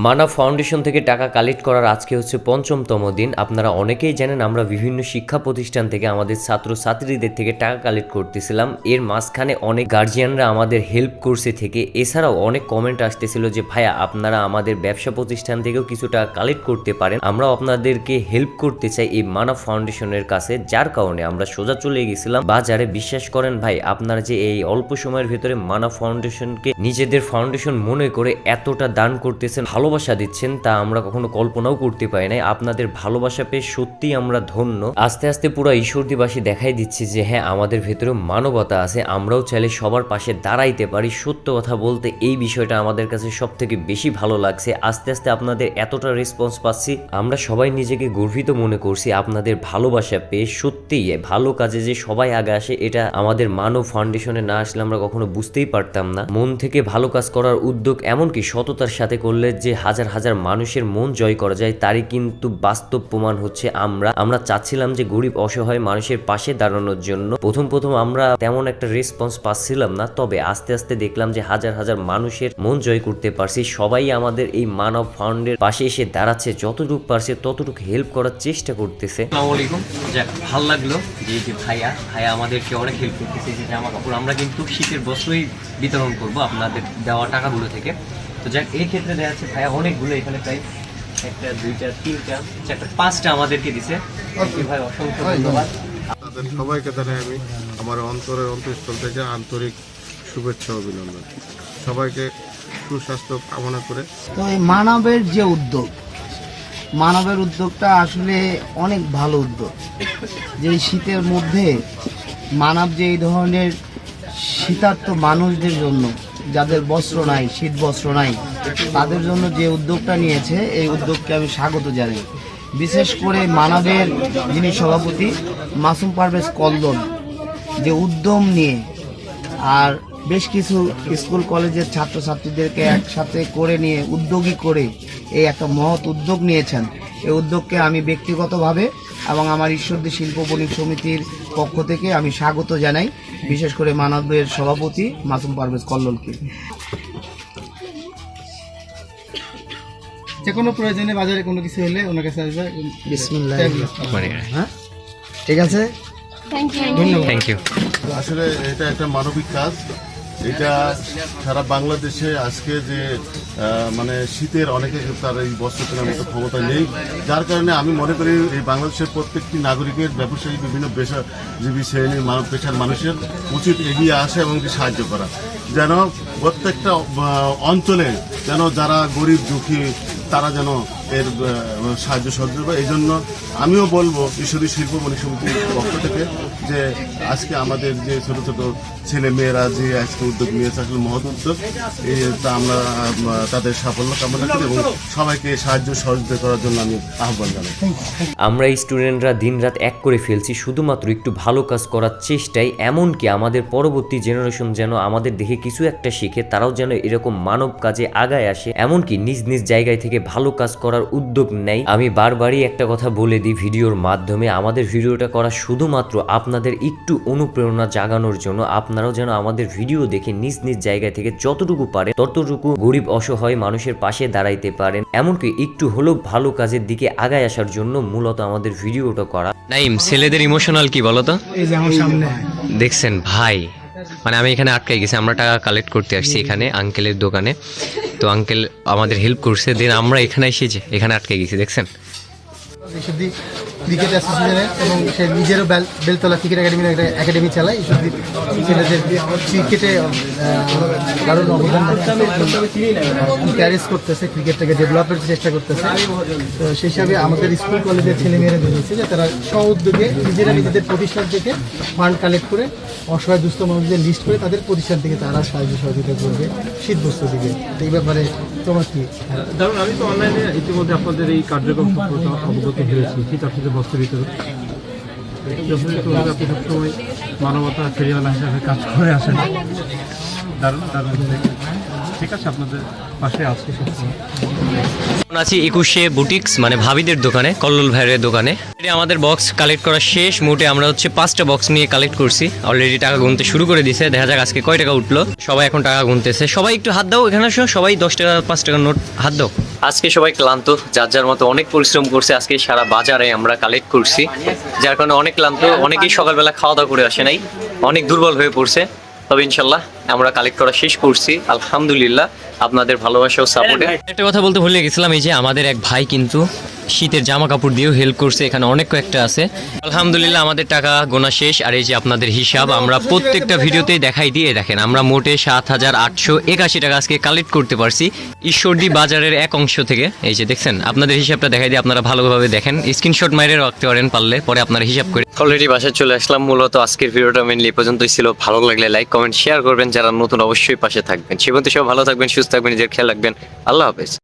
মানা ফাউন্ডেশন থেকে টাকা কালেক্ট করার আজকে হচ্ছে ৫ম দিন। আপনারা অনেকেই জানেন আমরা বিভিন্ন শিক্ষা প্রতিষ্ঠান থেকে আমাদের ছাত্রছাত্রীদের থেকে টাকা কালেক্ট করতেছিলাম। এর মাঝখানে অনেক গার্জিয়ানরা আমাদের হেল্প করছে থেকে, এছাড়াও অনেক কমেন্ট আসতেছিল যে ভাইয়া আপনারা আমাদের ব্যবসা প্রতিষ্ঠান থেকেও কিছু টাকা কালেক্ট করতে পারেন, আমরাও আপনাদেরকে হেল্প করতে চাই এই মানা ফাউন্ডেশনের কাছে। যার কারণে আমরা সোজা চলে গেছিলাম বাজারে। বিশ্বাস করেন ভাই, আপনারা যে এই অল্প সময়ের ভেতরে মানা ফাউন্ডেশনকে নিজেদের ফাউন্ডেশন মনে করে এতটা দান করতেছেন, ভালোবাসা দিচ্ছেন, তা আমরা কখনো কল্পনাও করতে পারি নাই। আপনাদের ভালোবাসা পেয়ে সত্যি আমরা ধন্য। আস্তে আস্তে পুরো ঈশ্বরদীবাসী দেখাই দিচ্ছে যে হ্যাঁ, আমাদের ভেতরে মানবতা আছে, আমরাও চাইলে সবার পাশে দাঁড়াইতে পারি। সত্য কথা বলতে এই বিষয়টা আমাদের কাছে সব থেকে বেশি ভালো লাগছে। আস্তে আস্তে আপনাদের এতটা রেসপন্স পাচ্ছি, আমরা সবাই নিজেকে গর্বিত মনে করছি আপনাদের ভালোবাসা পেয়ে। সত্যিই ভালো কাজে যে সবাই আগে আসে, এটা আমাদের মানব ফাউন্ডেশনে না আসলে আমরা কখনো বুঝতেই পারতাম না। মন থেকে ভালো কাজ করার উদ্যোগ, এমনকি সততার সাথে করলে যে হাজার হাজার মানুষের মন জয় করা যায়, তারই কিন্তু বাস্তব প্রমাণ হচ্ছে আমরা চাচ্ছিলাম যে গরিব অসহায় মানুষের পাশে দাঁড়ানোর জন্য। প্রথম আমরা তেমন একটা রেসপন্স পাচ্ছিলাম না, তবে আস্তে আস্তে দেখলাম যে হাজার হাজার মানুষের মন জয় করতে পারছি। সবাই আমাদের এই মানব ফাউন্ডের পাশে এসে দাঁড়াচ্ছে, যতটুকু পারছে ততটুকু হেল্প করার চেষ্টা করতেছে। আসসালামু আলাইকুম। যাক, ভালো লাগলো যে ভাইয়া আমাদেরকে অনেক হেল্প করতেছে। যে জামা কাপড় আমরা কিন্তু শীতের বস্ত্রই বিতরণ করবো আপনাদের দেওয়া টাকাগুলো থেকে। তো যাক, এই ক্ষেত্রে দেখা যাচ্ছে ভাইয়া অনেকগুলো, এখানে প্রায় একটা, দুইটা, তিনটা, চারটা, পাঁচটা আমাদেরকে দিছে। ভাই অসংখ্য ধন্যবাদ। তাদের সবাইকে জানাই আমি আমার অন্তরের অন্তঃস্থল থেকে আন্তরিক শুভেচ্ছা অভিনন্দন। সবাইকে সুস্বাস্থ্য কামনা করে। তো এই মানবের যে মানবের উদ্যোগটা আসলে অনেক ভালো উদ্যোগ। যে শীতের মধ্যে মানব যে এই ধরনের শীতার্ত মানুষদের জন্য, যাদের বস্ত্র নাই, শীত বস্ত্র নাই, তাদের জন্য যে উদ্যোগটা নিয়েছে, এই উদ্যোগকে আমি স্বাগত জানাই। বিশেষ করে মানবের যিনি সভাপতি মাসুম পারভেজ কল্লোল, যে উদ্যম নিয়ে আর বেশ কিছু স্কুল কলেজের ছাত্রছাত্রীদেরকে একসাথে করে নিয়ে উদ্যোগী করে এই একটা মহৎ উদ্যোগ নিয়েছেন। এই উদ্যোগকে আমি ব্যক্তিগতভাবে এবং আমার ঈশ্বরদী শিল্প বণিক সমিতির পক্ষ থেকে আমি স্বাগত জানাই, বিশেষ করে মানবের সভাপতি মাসুম পারভেজ কল্লোলকে। যে কোনো প্রয়োজনে বাজারে কোনো কিছু হলে ওনার কাছে আসবে। বিসমিল্লাহ। হ্যাঁ, ঠিক আছে, থ্যাংক ইউ। আসলে এটা একটা মানবিক কাজ। এটা সারা বাংলাদেশে আজকে যে মানে শীতের অনেকে তার এই বস্ত্র কেনার মতো ক্ষমতা নেই, যার কারণে আমি মনে করি এই বাংলাদেশের প্রত্যেকটি নাগরিকের, ব্যবসায়ী, বিভিন্ন পেশাজীবী শ্রেণীর পেশার মানুষের উচিত এগিয়ে আসা এবং সাহায্য করা, যেন প্রত্যেকটা অঞ্চলে যেন যারা গরিব দুঃখী তারা যেন এর সাহায্য সহযোগিতা করে। এই জন্য আমিও বলবো ঈশ্বরদী শিল্প বণিক সমিতির পক্ষ থেকে যে আজকে আমাদের যে ছোট ছোট ছেলে মেয়েরা যে আজকে উদ্যোগ নিয়েছে, আসলে মহৎ উদ্যোগ, তা আমরা তাদের সাফল্য কামনা করি এবং সবাইকে সাহায্য সহযোগিতা করার জন্য আমি আহ্বান জানাই। আমরা স্টুডেন্টরা দিনরাত এক করে ফেলছি শুধুমাত্র একটু ভালো কাজ করার চেষ্টায়। এমনকি আমাদের পরবর্তী জেনারেশন যেন আমাদের দেখে কিছু একটা শিখে, তারাও যেন এরকম মানব কাজে আগায় আসে, এমনকি নিজ নিজ জায়গায় থেকে ভালো কাজ করার উদ্যোগ নেয়। আমি বারবারই একটা কথা বলে দিই ভিডিওর মাধ্যমে, আমাদের ভিডিওটা করা শুধুমাত্র আপনাদের একটু অনুপ্রেরণা জাগানোর জন্য। আপনারাও যেন আমাদের ভিডিও দেখে নিজ নিজ জায়গা থেকে যতটুকু পারেন ততটুকু গরিব অসহায় মানুষের পাশে দাঁড়াইতে পারেন, এমনকি একটু হলেও ভালো কাজের দিকে আগায় আসার জন্য মূলত আমাদের ভিডিওটা করা। নাইম, ছেলেদের ইমোশনাল কি বলতো? এই যে আমার সামনে দেখছেন ভাই, মানে আমি এখানে আটকাই গেছি, আমরা টাকা কালেক্ট করতে আসছি এখানে আঙ্কেলের দোকানে। তো আঙ্কেল আমাদের হেল্প করছে, দেন আমরা এখানে এসেছি, এখানে আটকে গেছি। দেখছেন ঈশ্বরদী ক্রিকেট অ্যাসোসিয়েশনের এবং সে নিজেরও বেলতলা ক্রিকেট একাডেমি চালায়। ঈশ্বরদী ছেলেদের ক্রিকেটে দারুণ অবদান ক্যারিজ করতেছে, ক্রিকেটটাকে ডেভেলপের চেষ্টা করতেছে। তো সেই হিসাবে আমাদের স্কুল কলেজের ছেলেমেয়েরা বেরিয়েছে যে তারা স্ব উদ্যোগে নিজেরা নিজেদের প্রতিষ্ঠান থেকে ফান্ড কালেক্ট করে অসহায় দুস্থ মানুষদের লিস্ট করে তাদের প্রতিষ্ঠান থেকে তারা সাহায্য সহযোগিতা করবে শীত বস্ত্র দিকে। এই ব্যাপারে তোমার কি? ধরুন, আমি তো অনলাইনে ইতিমধ্যে আপনাদের এই কার্যক্রম সম্পর্কে অবগত হয়েছি, শীত আপনাদের বস্ত্র বিতরণ। আপনি সবসময় মানবতা ফেরিওয়ালা হিসাবে কাজ করে আসেন। দারুণ দারুণ, ঠিক আছে, আপনাদের পাশে আজকে সবসময়। আছি 21 বুটিক্স মানে ভাবিদের দোকানে, কল্লোল ভাইয়ের দোকানে। এটা আমাদের বক্স কালেক্ট করা শেষ। মোটে আমরা হচ্ছে 5টা বক্স নিয়ে কালেক্ট করছি। অলরেডি টাকা গুনতে শুরু করে দিছে। দেখা যাক আজকে কয় টাকা উঠলো। সবাই এখন টাকা গুনতেছে। সবাই একটু হাত দাও এখানে আসো, সবাই 10 টাকা 5 টাকার নোট হাত দাও। আজকে সবাই ক্লান্ত, যার যার মতো অনেক পরিশ্রম করছে। আজকে সারা বাজারে আমরা কালেক্ট করছি, যার কারণে অনেক ক্লান্ত। অনেকেই সকালবেলা খাওয়া দাওয়া করে আসে নাই, অনেক দুর্বল হয়ে পড়ছে। তবে ইনশাল্লাহ আমরা কালেক্ট করা শেষ করছি, আলহামদুলিল্লাহ আপনাদের ভালোবাসা ও সাপোর্টে। একটা কথা বলতে ভুলে গেছিলাম, এই যে আমাদের এক ভাই কিন্তু শীতের জামা কাপড় দিয়েও হেল্প করছে। এখানে অনেক কয়েকটা আছে। আলহামদুলিল্লাহ আমাদের টাকা গোনা শেষ। আর এই যে আপনাদের হিসাব আমরা প্রত্যেকটা ভিডিওতেই দেখাই দিয়ে দেখেন, আমরা মোটে 7,881 টাকা আজকে কালেক্ট করতে পারছি ঈশ্বরদী বাজারের এক অংশ থেকে। এই যে দেখছেন, আপনাদের হিসাবটা দেখাই দিয়ে আপনারা ভালোভাবে দেখেন, স্ক্রিনশট মাইরে রাখতে পারেন পারলে, পরে আপনারা হিসাব করে। অলরেডি বাসায় চলে আসলাম। মূলত আজকের ভিডিওটা মেনলি এই পর্যন্তই ছিল। ভালো লাগলে লাইক কমেন্ট শেয়ার করবেন, যারা নতুন অবশ্যই পাশে থাকবেন। সে পর্যন্ত সব ভালো থাকবেন, সুস্থ থাকবেন, নিজের খেয়াল রাখবেন। আল্লাহ হাফেজ।